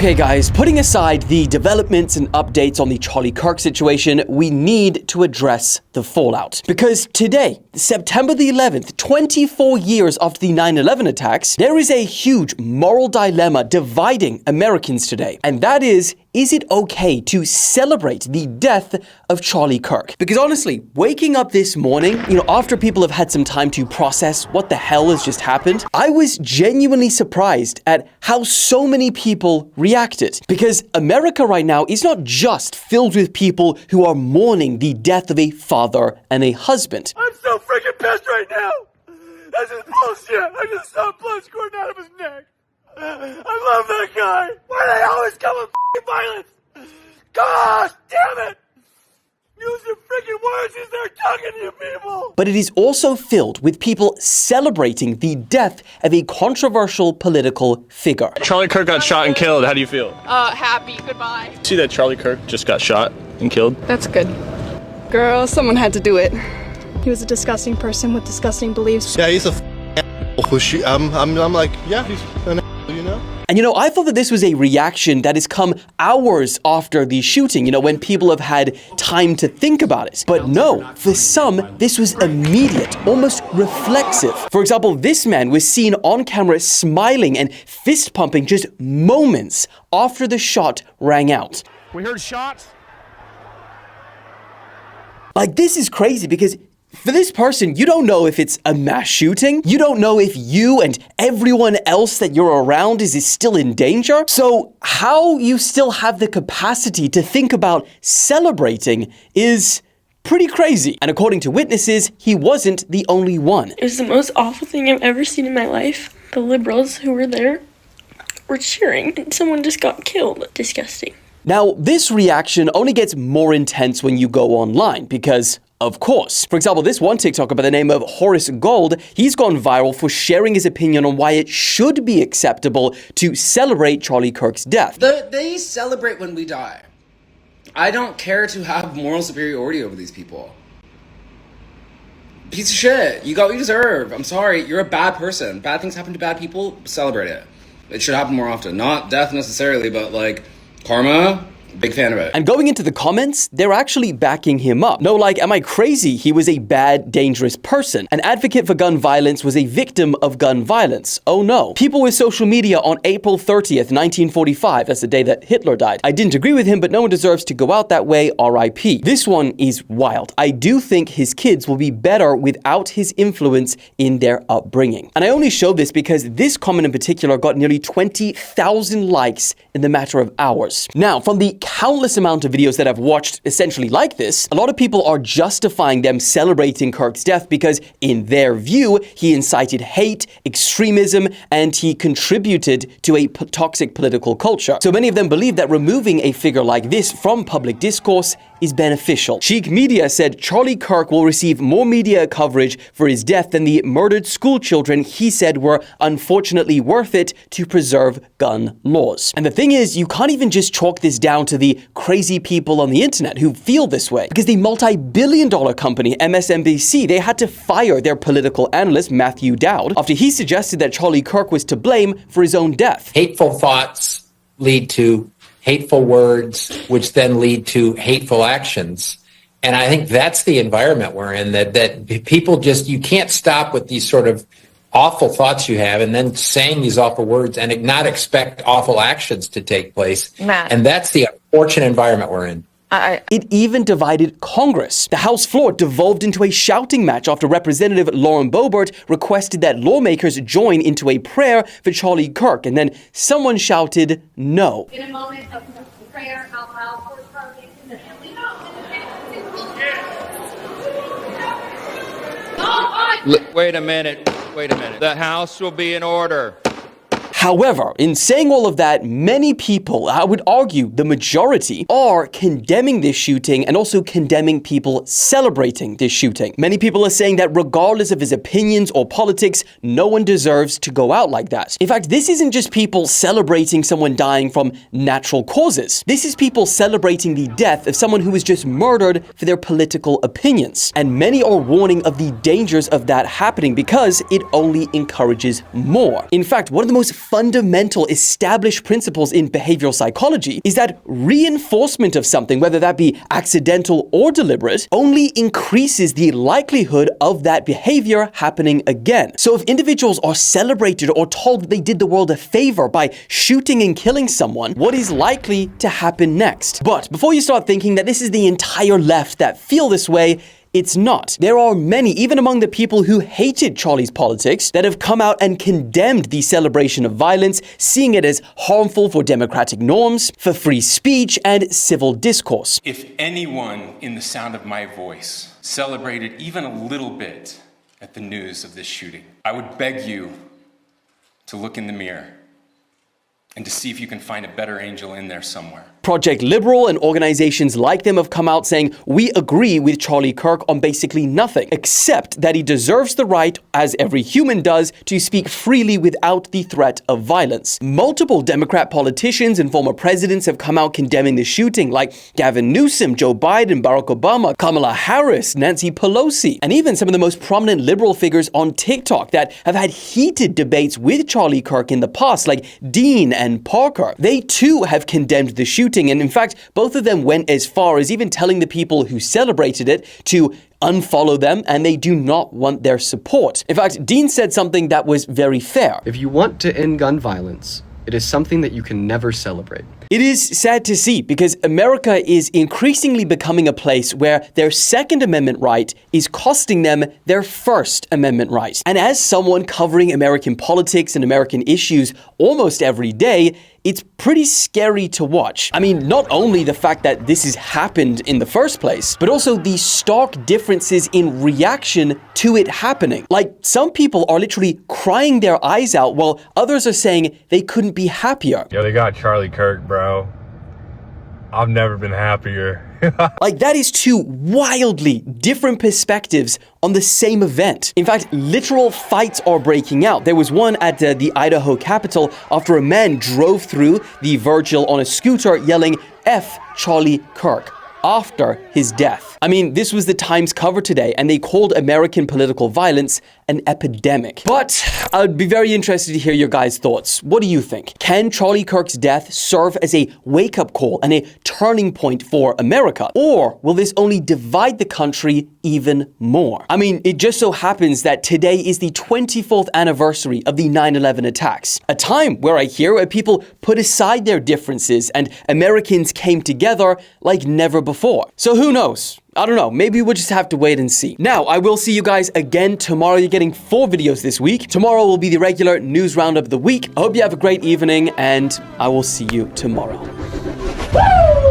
Okay guys, putting aside the developments and updates on the Charlie Kirk situation, we need to address the fallout. Because today, September the 11th, 24 years after the 9/11 attacks, there is a huge moral dilemma dividing Americans today. And that is it okay to celebrate the death of Charlie Kirk? Because honestly, waking up this morning, after people have had some time to process what the hell has just happened, I was genuinely surprised at how so many people reacted. Because America right now is not just filled with people who are mourning the death of a father and a husband. I'm so freaking pissed right now! This is bullshit! I just saw blood squirting out of his neck! I love that guy! Why do they always come with violence? Gosh damn it! Use your freaking words as they're talking to you people! But it is also filled with people celebrating the death of a controversial political figure. Charlie Kirk got shot and killed. How do you feel? Happy. Goodbye. See that Charlie Kirk just got shot and killed? That's good. Girl, someone had to do it. He was a disgusting person with disgusting beliefs. Yeah, he's a I'm like, yeah, he's an you know? And I thought that this was a reaction that has come hours after the shooting, when people have had time to think about it. But no, for some, this was immediate, almost reflexive. For example, this man was seen on camera smiling and fist pumping just moments after the shot rang out. We heard shots. Like, this is crazy because for this person, you don't know if it's a mass shooting. You don't know if you and everyone else that you're around is still in danger. So how you still have the capacity to think about celebrating is pretty crazy. And according to witnesses, he wasn't the only one. It was the most awful thing I've ever seen in my life. The liberals who were there were cheering and someone just got killed. Disgusting. Now, this reaction only gets more intense when you go online because, of course. For example, this one TikToker by the name of Horace Gold, he's gone viral for sharing his opinion on why it should be acceptable to celebrate Charlie Kirk's death. They celebrate when we die. I don't care to have moral superiority over these people. Piece of shit. You got what you deserve. I'm sorry. You're a bad person. Bad things happen to bad people. Celebrate it. It should happen more often. Not death necessarily, but like karma. Big fan of it. And going into the comments, they're actually backing him up. No, like, am I crazy? He was a bad, dangerous person. An advocate for gun violence was a victim of gun violence. Oh no. People with social media on April 30th, 1945, that's the day that Hitler died. I didn't agree with him, but no one deserves to go out that way, RIP. This one is wild. I do think his kids will be better without his influence in their upbringing. And I only show this because this comment in particular got nearly 20,000 likes in the matter of hours. Now, from the countless amount of videos that I've watched essentially like this, a lot of people are justifying them celebrating Kirk's death because in their view, he incited hate, extremism, and he contributed to a toxic political culture. So many of them believe that removing a figure like this from public discourse is beneficial. Cheek Media said Charlie Kirk will receive more media coverage for his death than the murdered school children he said were unfortunately worth it to preserve gun laws. And the thing is, you can't even just chalk this down to the crazy people on the internet who feel this way. Because the multi-billion-dollar company MSNBC, they had to fire their political analyst Matthew Dowd after he suggested that Charlie Kirk was to blame for his own death. Hateful thoughts lead to hateful words, which then lead to hateful actions. And I think that's the environment we're in, that people just, you can't stop with these sort of awful thoughts you have and then saying these awful words and not expect awful actions to take place. Matt. And that's the unfortunate environment we're in. It even divided Congress. The House floor devolved into a shouting match after Representative Lauren Boebert requested that lawmakers join into a prayer for Charlie Kirk, and then someone shouted no. In a moment of prayer out loud for Charlie and the family. Wait a minute. The House will be in order. However, in saying all of that, many people, I would argue the majority, are condemning this shooting and also condemning people celebrating this shooting. Many people are saying that regardless of his opinions or politics, no one deserves to go out like that. In fact, this isn't just people celebrating someone dying from natural causes. This is people celebrating the death of someone who was just murdered for their political opinions. And many are warning of the dangers of that happening because it only encourages more. In fact, one of the most fundamental established principles in behavioral psychology is that reinforcement of something, whether that be accidental or deliberate, only increases the likelihood of that behavior happening again. So if individuals are celebrated or told that they did the world a favor by shooting and killing someone, what is likely to happen next? But before you start thinking that this is the entire left that feel this way, it's not. There are many, even among the people who hated Charlie's politics, that have come out and condemned the celebration of violence, seeing it as harmful for democratic norms, for free speech, and civil discourse. If anyone in the sound of my voice celebrated even a little bit at the news of this shooting, I would beg you to look in the mirror and to see if you can find a better angel in there somewhere. Project Liberal and organizations like them have come out saying, we agree with Charlie Kirk on basically nothing, except that he deserves the right, as every human does, to speak freely without the threat of violence. Multiple Democrat politicians and former presidents have come out condemning the shooting, like Gavin Newsom, Joe Biden, Barack Obama, Kamala Harris, Nancy Pelosi, and even some of the most prominent liberal figures on TikTok that have had heated debates with Charlie Kirk in the past, like Dean and Parker. They too have condemned the shooting. And in fact, both of them went as far as even telling the people who celebrated it to unfollow them, and they do not want their support. In fact, Dean said something that was very fair. If you want to end gun violence, it is something that you can never celebrate. It is sad to see, because America is increasingly becoming a place where their Second Amendment right is costing them their First Amendment right. And as someone covering American politics and American issues almost every day, it's pretty scary to watch. I mean, not only the fact that this has happened in the first place, but also the stark differences in reaction to it happening. Like, some people are literally crying their eyes out while others are saying they couldn't be happier. Yo, they got Charlie Kirk, bro. I've never been happier. Like, that is two wildly different perspectives on the same event. In fact, literal fights are breaking out. There was one at the Idaho Capitol after a man drove through the Virgil on a scooter yelling, "F Charlie Kirk," after his death. I mean, this was the Times cover today, and they called American political violence an epidemic. But I'd be very interested to hear your guys' thoughts. What do you think? Can Charlie Kirk's death serve as a wake-up call and a turning point for America? Or will this only divide the country even more? I mean, it just so happens that today is the 24th anniversary of the 9/11 attacks. A time where I hear where people put aside their differences and Americans came together like never before. So who knows? I don't know, maybe we'll just have to wait and see. Now, I will see you guys again tomorrow. You're getting 4 videos this week. Tomorrow will be the regular news roundup of the week. I hope you have a great evening, and I will see you tomorrow. Woo!